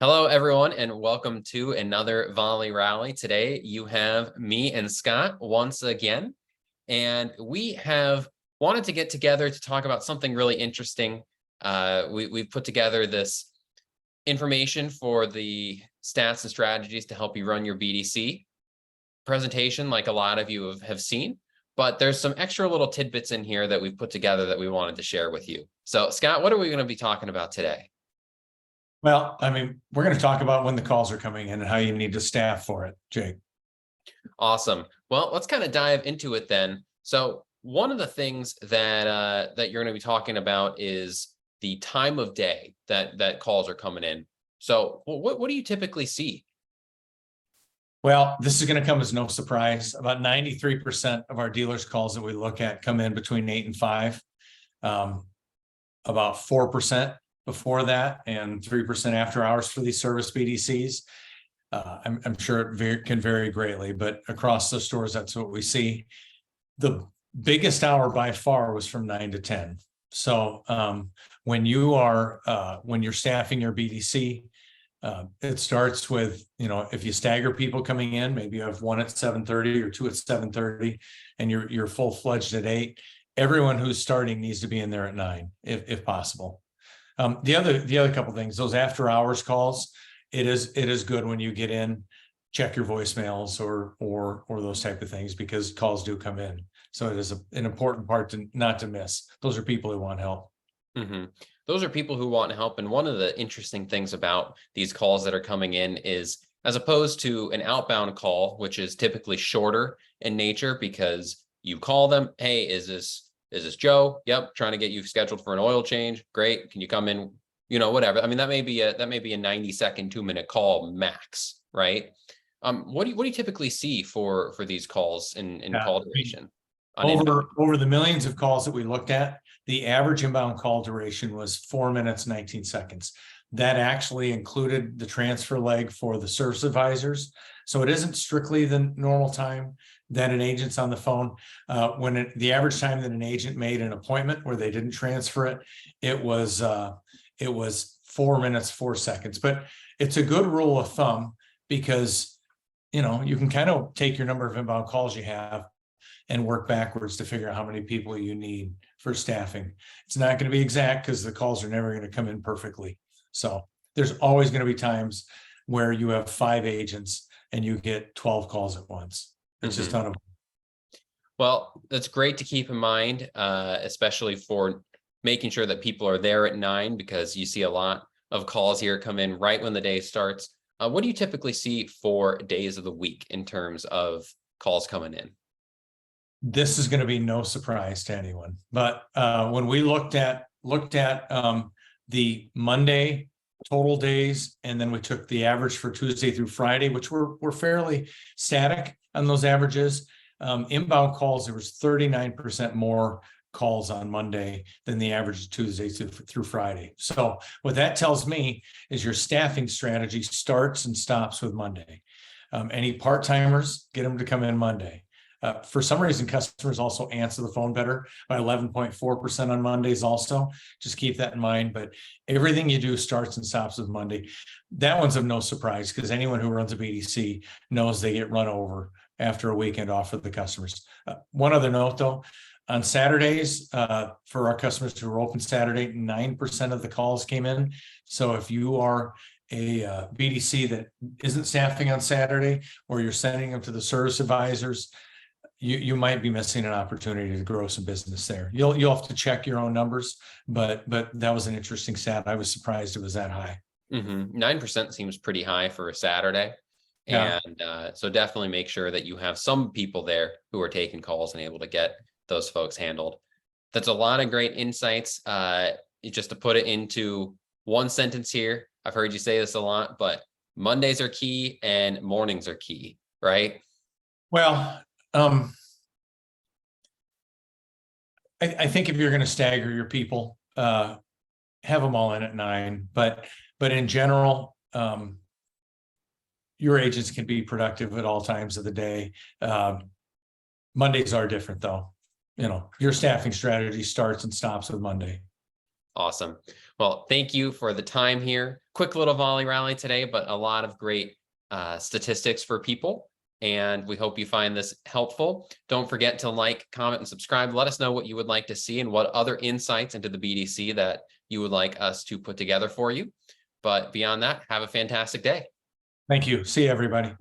Hello, everyone, and welcome to another Volley Rally. Today, you have me and Scott once again, and we have wanted to get together to talk about something really interesting. We've put together this information for the stats and strategies to help you run your BDC presentation, like a lot of you have seen, but there's some extra little tidbits in here that we've put together that we wanted to share with you. So, Scott, what are we going to be talking about today? Well, we're going to talk about when the calls are coming in and how you need to staff for it, Jake. Awesome. Well, let's kind of dive into it then. So one of the things that you're going to be talking about is the time of day that calls are coming in. So what do you typically see? Well, this is going to come as no surprise. About 93% of our dealers' calls that we look at come in between 8 and 5. About 4% before that, and 3% after hours for these service BDCs. I'm sure it can vary greatly, but across the stores, that's what we see. The biggest hour by far was from 9 to 10. So when you're staffing your BDC, it starts with, if you stagger people coming in, maybe you have one at 7:30 or two at 7:30, and you're full-fledged at 8. Everyone who's starting needs to be in there at 9, if possible. The other couple things, those after hours calls, it is good when you get in, check your voicemails or those type of things, because calls do come in. So it is an important part not to miss. Those are people who want help. Mm-hmm. Those are people who want help. And one of the interesting things about these calls that are coming in is, as opposed to an outbound call, which is typically shorter in nature, because you call them, hey, is this Joe? Yep, trying to get you scheduled for an oil change. Great. Can you come in? Whatever. I mean, that may be a 90-second, 2-minute call max, right? What do you typically see for these calls in call duration? Over the millions of calls that we looked at, the average inbound call duration was 4 minutes, 19 seconds. That actually included the transfer leg for the service advisors. So it isn't strictly the normal time that an agent's on the phone. The average time that an agent made an appointment where they didn't transfer it, it was 4 minutes, 4 seconds. But it's a good rule of thumb, because you can kind of take your number of inbound calls you have and work backwards to figure out how many people you need for staffing. It's not going to be exact, because the calls are never going to come in perfectly. So there's always going to be times where you have 5 agents and you get 12 calls at once. It's just unavoidable. Well, that's great to keep in mind, especially for making sure that people are there at 9, because you see a lot of calls here come in right when the day starts. What do you typically see for days of the week in terms of calls coming in? This is going to be no surprise to anyone, but when we looked at the Monday total days, and then we took the average for Tuesday through Friday, which were fairly static on those averages. Inbound calls, there was 39% more calls on Monday than the average Tuesday through Friday. So what that tells me is your staffing strategy starts and stops with Monday. Any part-timers, get them to come in Monday. For some reason, customers also answer the phone better by 11.4% on Mondays also. Just keep that in mind. But everything you do starts and stops with Monday. That one's of no surprise, because anyone who runs a BDC knows they get run over after a weekend off of the customers. One other note, though, on Saturdays, for our customers who are open Saturday, 9% of the calls came in. So if you are a BDC that isn't staffing on Saturday, or you're sending them to the service advisors, you might be missing an opportunity to grow some business there. You'll have to check your own numbers, but that was an interesting stat. I was surprised it was that high. 9% seems pretty high for a Saturday. Yeah. And so definitely make sure that you have some people there who are taking calls and able to get those folks handled. That's a lot of great insights. Just to put it into one sentence here, I've heard you say this a lot, but Mondays are key and mornings are key, right? Well, I think if you're going to stagger your people, have them all in at 9, but in general, your agents can be productive at all times of the day. Mondays are different, though. Your staffing strategy starts and stops with Monday. Awesome. Well, thank you for the time here. Quick little volley rally today, but a lot of great statistics for people. And we hope you find this helpful. Don't forget to like, comment, and subscribe. Let us know what you would like to see and what other insights into the BDC that you would like us to put together for you. But beyond that, have a fantastic day. Thank you. See you, everybody.